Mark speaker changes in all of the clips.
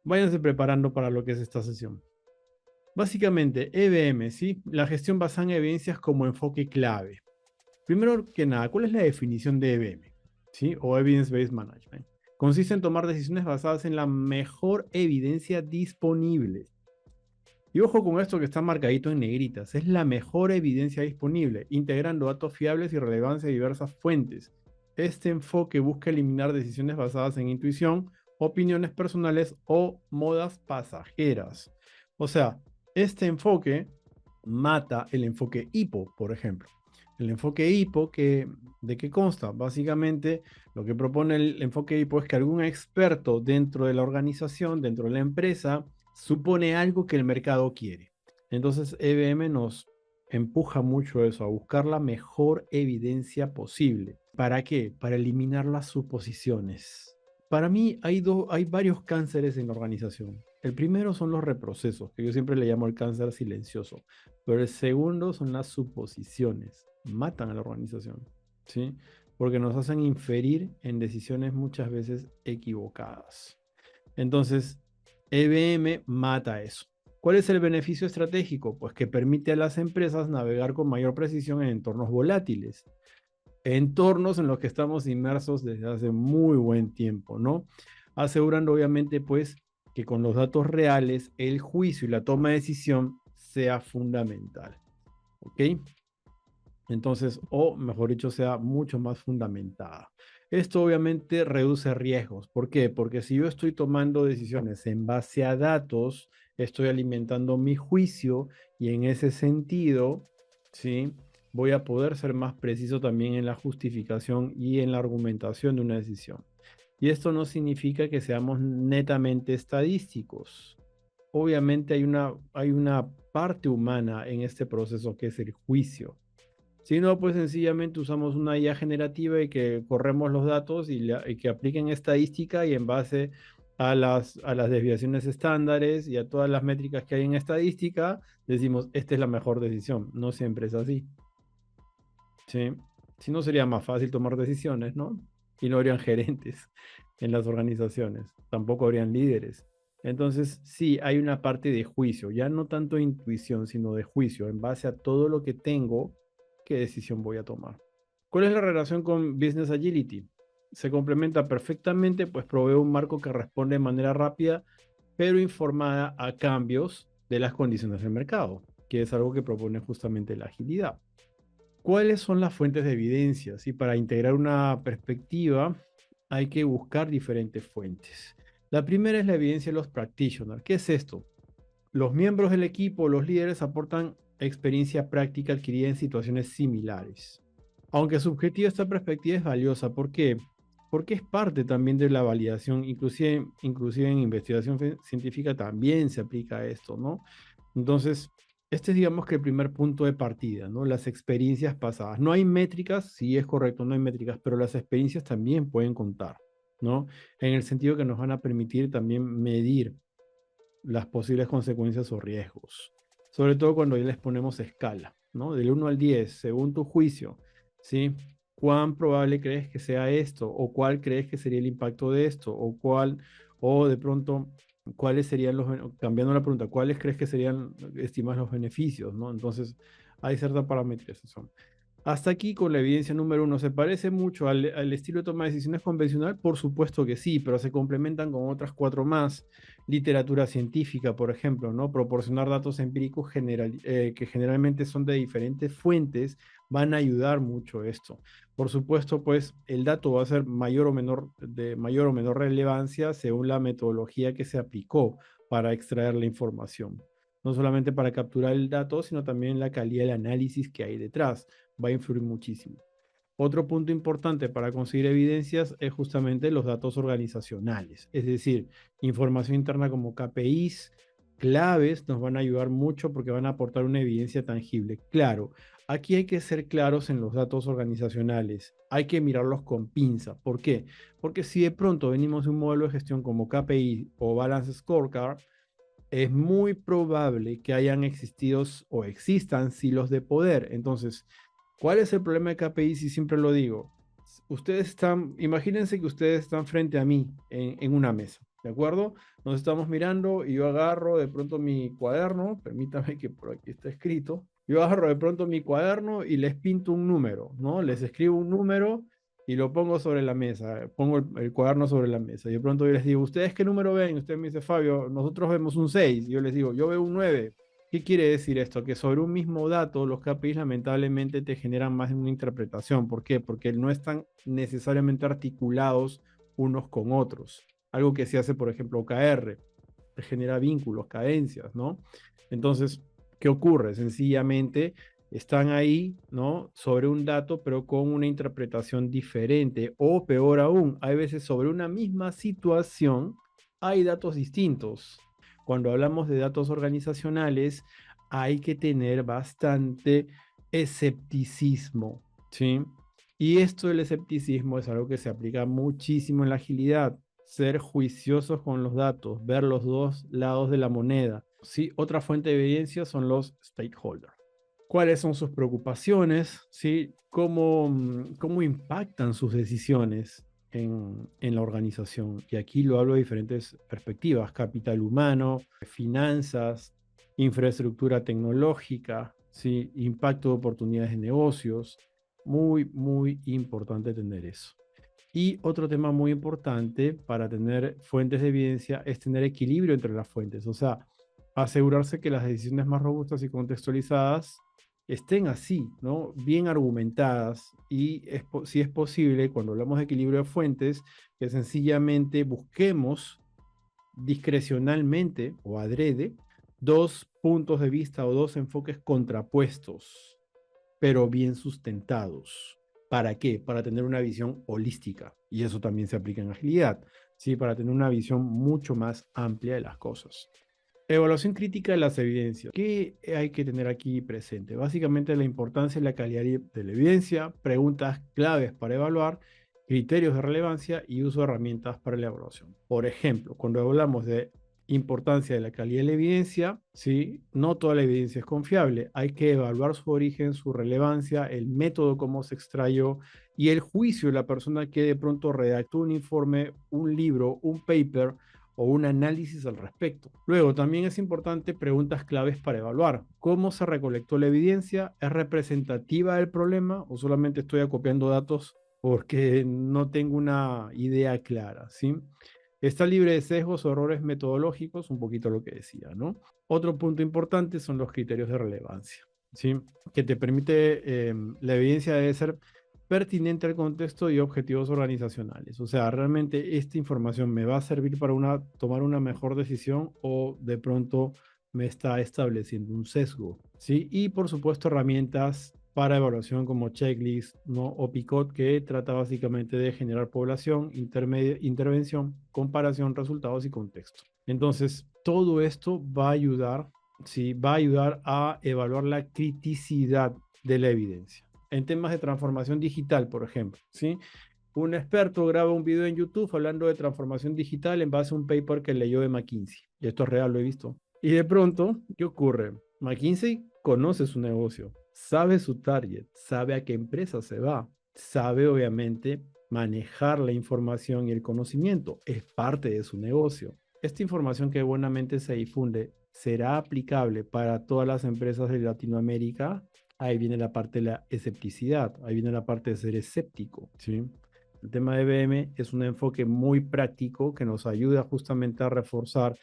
Speaker 1: Váyanse preparando para lo que es esta sesión. Básicamente, EBM, ¿sí? La gestión basada en evidencias como enfoque clave. Primero que nada, ¿cuál es la definición de EBM? ¿Sí? O Evidence Based Management. Consiste en tomar decisiones basadas en la mejor evidencia disponible. Y ojo con esto que está marcadito en negritas. Es la mejor evidencia disponible, integrando datos fiables y relevancia de diversas fuentes. Este enfoque busca eliminar decisiones basadas en intuición, opiniones personales o modas pasajeras. O sea, este enfoque mata el enfoque HIPPO, por ejemplo. El enfoque HIPPO, ¿de qué consta? Básicamente, lo que propone el enfoque HIPPO es que algún experto dentro de la organización, dentro de la empresa, supone algo que el mercado quiere. Entonces, EBM nos empuja mucho eso, a buscar la mejor evidencia posible. ¿Para qué? Para eliminar las suposiciones. Para mí hay varios cánceres en la organización. El primero son los reprocesos, que yo siempre le llamo el cáncer silencioso. Pero el segundo son las suposiciones. Matan a la organización, ¿sí? Porque nos hacen inferir en decisiones muchas veces equivocadas. Entonces, EBM mata eso. ¿Cuál es el beneficio estratégico? Pues que permite a las empresas navegar con mayor precisión en entornos volátiles, entornos en los que estamos inmersos desde hace muy buen tiempo, ¿no? Asegurando obviamente pues que con los datos reales el juicio y la toma de decisión sea fundamental, ¿ok? Entonces, o mejor dicho, sea mucho más fundamentada. Esto obviamente reduce riesgos. ¿Por qué? Porque si yo estoy tomando decisiones en base a datos, estoy alimentando mi juicio y en ese sentido, ¿sí? Voy a poder ser más preciso también en la justificación y en la argumentación de una decisión. Y esto no significa que seamos netamente estadísticos. Obviamente hay una parte humana en este proceso que es el juicio. Si no, pues sencillamente usamos una IA generativa y que corremos los datos y que apliquen estadística y en base a las desviaciones estándares y a todas las métricas que hay en estadística, decimos, esta es la mejor decisión. No siempre es así. ¿Sí? Si no, sería más fácil tomar decisiones, ¿no? Y no habrían gerentes en las organizaciones, tampoco habrían líderes. Entonces, sí, hay una parte de juicio, ya no tanto de intuición, sino de juicio, en base a todo lo que tengo, qué decisión voy a tomar. ¿Cuál es la relación con Business Agility? Se complementa perfectamente, pues provee un marco que responde de manera rápida, pero informada a cambios de las condiciones del mercado, que es algo que propone justamente la agilidad. ¿Cuáles son las fuentes de evidencia? ¿Sí? Para integrar una perspectiva hay que buscar diferentes fuentes. La primera es la evidencia de los practitioners. ¿Qué es esto? Los miembros del equipo, los líderes, aportan experiencia práctica adquirida en situaciones similares. Aunque subjetiva, esta perspectiva es valiosa. ¿Por qué? Porque es parte también de la validación, inclusive en investigación científica también se aplica esto, ¿no? Entonces, este es, digamos que el primer punto de partida, ¿no? Las experiencias pasadas. No hay métricas, sí es correcto, no hay métricas, pero las experiencias también pueden contar, ¿no? En el sentido que nos van a permitir también medir las posibles consecuencias o riesgos. Sobre todo cuando ya les ponemos escala, ¿no? Del 1 al 10, según tu juicio, ¿sí? ¿Cuán probable crees que sea esto? ¿O cuál crees que sería el impacto de esto? O de pronto, ¿cuáles serían cambiando la pregunta, ¿cuáles crees que serían, estimas los beneficios, ¿no? Entonces, hay cierta parametrización. Hasta aquí con la evidencia número uno. ¿Se parece mucho al estilo de toma de decisiones convencional? Por supuesto que sí, pero se complementan con otras cuatro más. Literatura científica, por ejemplo, ¿no? Proporcionar datos empíricos que generalmente son de diferentes fuentes van a ayudar mucho esto. Por supuesto, pues el dato va a ser de mayor o menor relevancia según la metodología que se aplicó para extraer la información. No solamente para capturar el dato, sino también la calidad del análisis que hay detrás va a influir muchísimo. Otro punto importante para conseguir evidencias es justamente los datos organizacionales, es decir, información interna como KPIs, claves, nos van a ayudar mucho porque van a aportar una evidencia tangible. Claro, aquí hay que ser claros en los datos organizacionales, hay que mirarlos con pinza. ¿Por qué? Porque si de pronto venimos de un modelo de gestión como KPI o Balance Scorecard, es muy probable que hayan existido o existan silos de poder. Entonces, ¿cuál es el problema de KPI? Si siempre lo digo, imagínense que ustedes están frente a mí en una mesa, ¿de acuerdo? Nos estamos mirando y yo agarro de pronto mi cuaderno, permítame que por aquí está escrito, yo agarro de pronto mi cuaderno y les pinto un número, ¿no? Les escribo un número y lo pongo sobre la mesa, pongo el cuaderno sobre la mesa y de pronto yo les digo, ¿ustedes qué número ven? Usted me dice, Fabio, nosotros vemos un 6 y yo les digo, yo veo un 9. ¿Qué quiere decir esto? Que sobre un mismo dato los KPIs lamentablemente te generan más de una interpretación. ¿Por qué? Porque no están necesariamente articulados unos con otros. Algo que se hace, por ejemplo, OKR, te genera vínculos, cadencias, ¿no? Entonces, ¿qué ocurre? Sencillamente están ahí, ¿no? Sobre un dato, pero con una interpretación diferente. O peor aún, hay veces sobre una misma situación hay datos distintos. Cuando hablamos de datos organizacionales, hay que tener bastante escepticismo, ¿sí? Y esto del escepticismo es algo que se aplica muchísimo en la agilidad. Ser juiciosos con los datos, ver los dos lados de la moneda. ¿Sí? Otra fuente de evidencia son los stakeholders. ¿Cuáles son sus preocupaciones? ¿Sí? ¿Cómo impactan sus decisiones en la organización? Y aquí lo hablo de diferentes perspectivas: capital humano, finanzas, infraestructura tecnológica, ¿sí? Impacto de oportunidades de negocios. Muy, muy importante tener eso. Y otro tema muy importante para tener fuentes de evidencia es tener equilibrio entre las fuentes, o sea, asegurarse que las decisiones más robustas y contextualizadas estén así, ¿no? Bien argumentadas y si es posible, cuando hablamos de equilibrio de fuentes, que sencillamente busquemos discrecionalmente o adrede dos puntos de vista o dos enfoques contrapuestos, pero bien sustentados. ¿Para qué? Para tener una visión holística. Y eso también se aplica en agilidad, ¿sí? Para tener una visión mucho más amplia de las cosas. Evaluación crítica de las evidencias. ¿Qué hay que tener aquí presente? Básicamente la importancia y la calidad de la evidencia, preguntas claves para evaluar, criterios de relevancia y uso de herramientas para la evaluación. Por ejemplo, cuando hablamos de importancia de la calidad de la evidencia, ¿sí? No toda la evidencia es confiable. Hay que evaluar su origen, su relevancia, el método cómo se extrayó y el juicio de la persona que de pronto redactó un informe, un libro, un paper o un análisis al respecto. Luego, también es importante preguntas claves para evaluar. ¿Cómo se recolectó la evidencia? ¿Es representativa del problema o solamente estoy acopiando datos porque no tengo una idea clara? ¿Sí? Está libre de sesgos o errores metodológicos, un poquito lo que decía, ¿no? Otro punto importante son los criterios de relevancia, ¿sí? Que te permite, la evidencia debe ser pertinente al contexto y objetivos organizacionales. O sea, realmente esta información me va a servir para tomar una mejor decisión o de pronto me está estableciendo un sesgo, ¿sí? Y por supuesto herramientas para evaluación como checklist, ¿no? O PICOT, que trata básicamente de generar población, intervención, comparación, resultados y contexto. Entonces, todo esto va a ayudar, ¿sí? Va a ayudar a evaluar la criticidad de la evidencia. En temas de transformación digital, por ejemplo, ¿sí? Un experto graba un video en YouTube hablando de transformación digital en base a un paper que leyó de McKinsey. Y esto es real, lo he visto. Y de pronto, ¿qué ocurre? McKinsey conoce su negocio, sabe su target, sabe a qué empresa se va, sabe obviamente manejar la información y el conocimiento, es parte de su negocio. Esta información que buenamente se difunde será aplicable para todas las empresas de Latinoamérica. Ahí viene la parte de la escepticidad, ahí viene la parte de ser escéptico, ¿sí? El tema de BM es un enfoque muy práctico que nos ayuda justamente a reforzar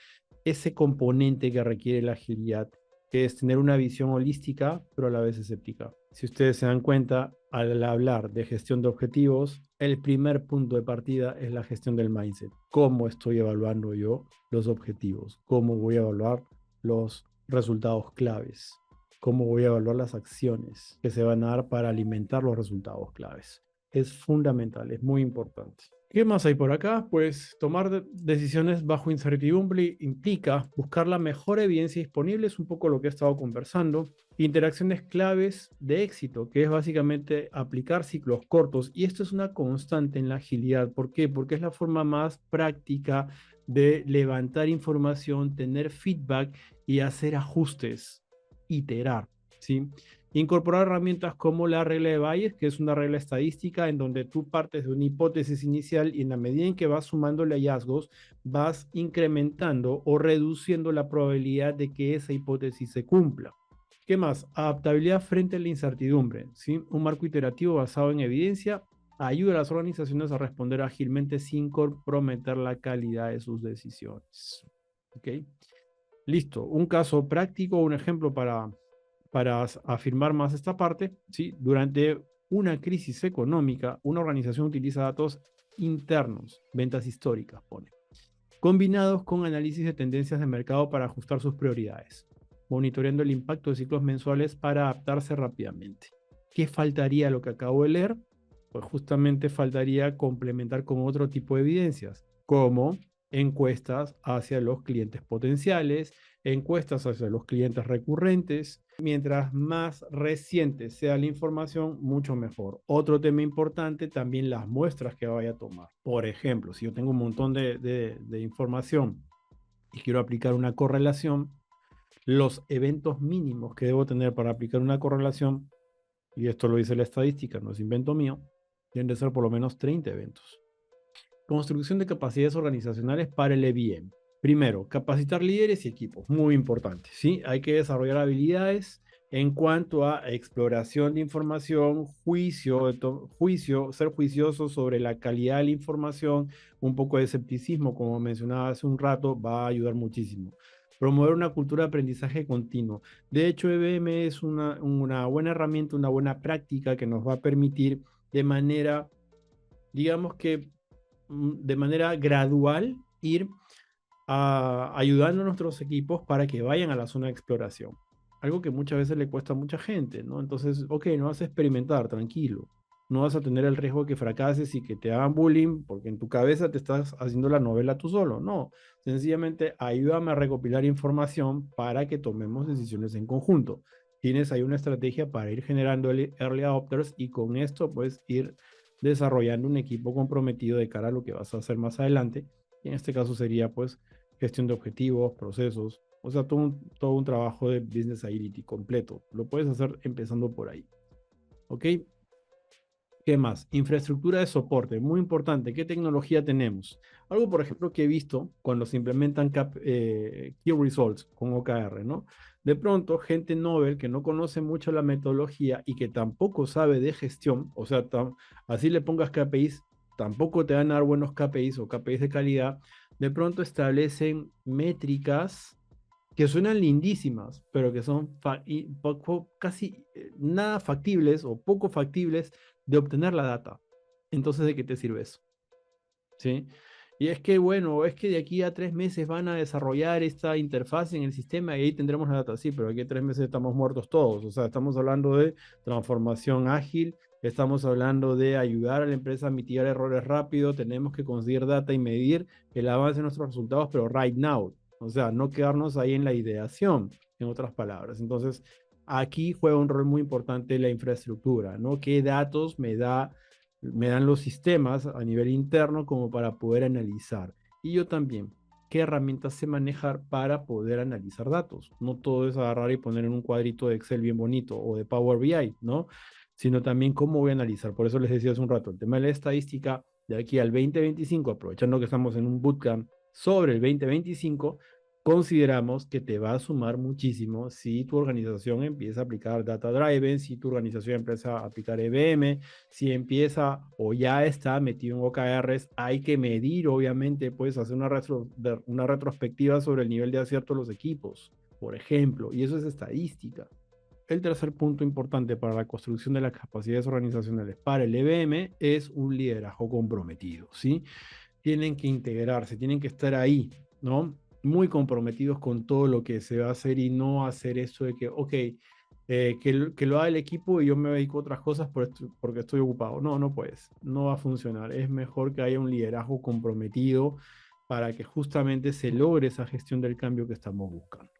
Speaker 1: ese componente que requiere la agilidad, que es tener una visión holística, pero a la vez escéptica. Si ustedes se dan cuenta, al hablar de gestión de objetivos, el primer punto de partida es la gestión del mindset. ¿Cómo estoy evaluando yo los objetivos? ¿Cómo voy a evaluar los resultados claves? ¿Cómo voy a evaluar las acciones que se van a dar para alimentar los resultados claves? Es fundamental, es muy importante. ¿Qué más hay por acá? Pues tomar decisiones bajo incertidumbre implica buscar la mejor evidencia disponible, es un poco lo que he estado conversando. Interacciones claves de éxito, que es básicamente aplicar ciclos cortos. Y esto es una constante en la agilidad. ¿Por qué? Porque es la forma más práctica de levantar información, tener feedback y hacer ajustes, iterar, ¿sí? Incorporar herramientas como la regla de Bayes, que es una regla estadística en donde tú partes de una hipótesis inicial y en la medida en que vas sumándole hallazgos, vas incrementando o reduciendo la probabilidad de que esa hipótesis se cumpla. ¿Qué más? Adaptabilidad frente a la incertidumbre, ¿sí? Un marco iterativo basado en evidencia ayuda a las organizaciones a responder ágilmente sin comprometer la calidad de sus decisiones. ¿Ok? Listo. Un caso práctico, un ejemplo para afirmar más esta parte, ¿sí? Durante una crisis económica, una organización utiliza datos internos, ventas históricas, pone, combinados con análisis de tendencias de mercado para ajustar sus prioridades, monitoreando el impacto de ciclos mensuales para adaptarse rápidamente. ¿Qué faltaría a lo que acabo de leer? Pues justamente faltaría complementar con otro tipo de evidencias, como encuestas hacia los clientes potenciales, encuestas hacia los clientes recurrentes. Mientras más reciente sea la información, mucho mejor. Otro tema importante, también las muestras que vaya a tomar. Por ejemplo, si yo tengo un montón de información y quiero aplicar una correlación, los eventos mínimos que debo tener para aplicar una correlación, y esto lo dice la estadística, no es invento mío, deben de ser por lo menos 30 eventos. Construcción de capacidades organizacionales para el EBM. Primero, capacitar líderes y equipos, muy importante, ¿sí? Hay que desarrollar habilidades en cuanto a exploración de información, juicio, ser juicioso sobre la calidad de la información, un poco de escepticismo, como mencionaba hace un rato, va a ayudar muchísimo. Promover una cultura de aprendizaje continuo. De hecho, EBM es una buena herramienta, una buena práctica que nos va a permitir de manera, digamos que de manera gradual ir ayudando a nuestros equipos para que vayan a la zona de exploración. Algo que muchas veces le cuesta a mucha gente, ¿no? Entonces, ok, no vas a experimentar, tranquilo. No vas a tener el riesgo de que fracases y que te hagan bullying porque en tu cabeza te estás haciendo la novela tú solo. No, sencillamente ayúdame a recopilar información para que tomemos decisiones en conjunto. Tienes ahí una estrategia para ir generando early adopters y con esto puedes ir desarrollando un equipo comprometido de cara a lo que vas a hacer más adelante. Y en este caso sería pues gestión de objetivos, procesos, o sea, todo un trabajo de business agility completo. Lo puedes hacer empezando por ahí. ¿Ok? ¿Qué más? Infraestructura de soporte, muy importante. ¿Qué tecnología tenemos? Algo, por ejemplo, que he visto cuando se implementan Key Results con OKR, ¿no? De pronto, gente novel que no conoce mucho la metodología y que tampoco sabe de gestión, o sea, así le pongas KPIs, tampoco te van a dar buenos KPIs o KPIs de calidad, de pronto establecen métricas que suenan lindísimas, pero que son casi nada factibles o poco factibles de obtener la data. Entonces, ¿de qué te sirve eso? ¿Sí? Y es que, bueno, es que de aquí a 3 meses van a desarrollar esta interfaz en el sistema y ahí tendremos la data. Sí, pero aquí a 3 meses estamos muertos todos. O sea, estamos hablando de transformación ágil, estamos hablando de ayudar a la empresa a mitigar errores rápido, tenemos que conseguir data y medir el avance de nuestros resultados, pero right now. O sea, no quedarnos ahí en la ideación, en otras palabras. Entonces, aquí juega un rol muy importante la infraestructura, ¿no? ¿Qué datos me dan los sistemas a nivel interno como para poder analizar? Y yo también, ¿qué herramientas sé manejar para poder analizar datos? No todo es agarrar y poner en un cuadrito de Excel bien bonito o de Power BI, ¿no? Sino también cómo voy a analizar. Por eso les decía hace un rato, el tema de la estadística de aquí al 2025, aprovechando que estamos en un bootcamp sobre el 2025, consideramos que te va a sumar muchísimo si tu organización empieza a aplicar Data Driven, si tu organización empieza a aplicar EBM, si empieza o ya está metido en OKRs, hay que medir, obviamente, puedes hacer una retrospectiva sobre el nivel de acierto de los equipos, por ejemplo, y eso es estadística. El tercer punto importante para la construcción de las capacidades organizacionales para el EBM es un liderazgo comprometido, ¿sí? Tienen que integrarse, tienen que estar ahí, ¿no? Muy comprometidos con todo lo que se va a hacer y no hacer eso de que, ok, que lo haga el equipo y yo me dedico a otras cosas porque estoy ocupado. No, no puedes, no va a funcionar. Es mejor que haya un liderazgo comprometido para que justamente se logre esa gestión del cambio que estamos buscando.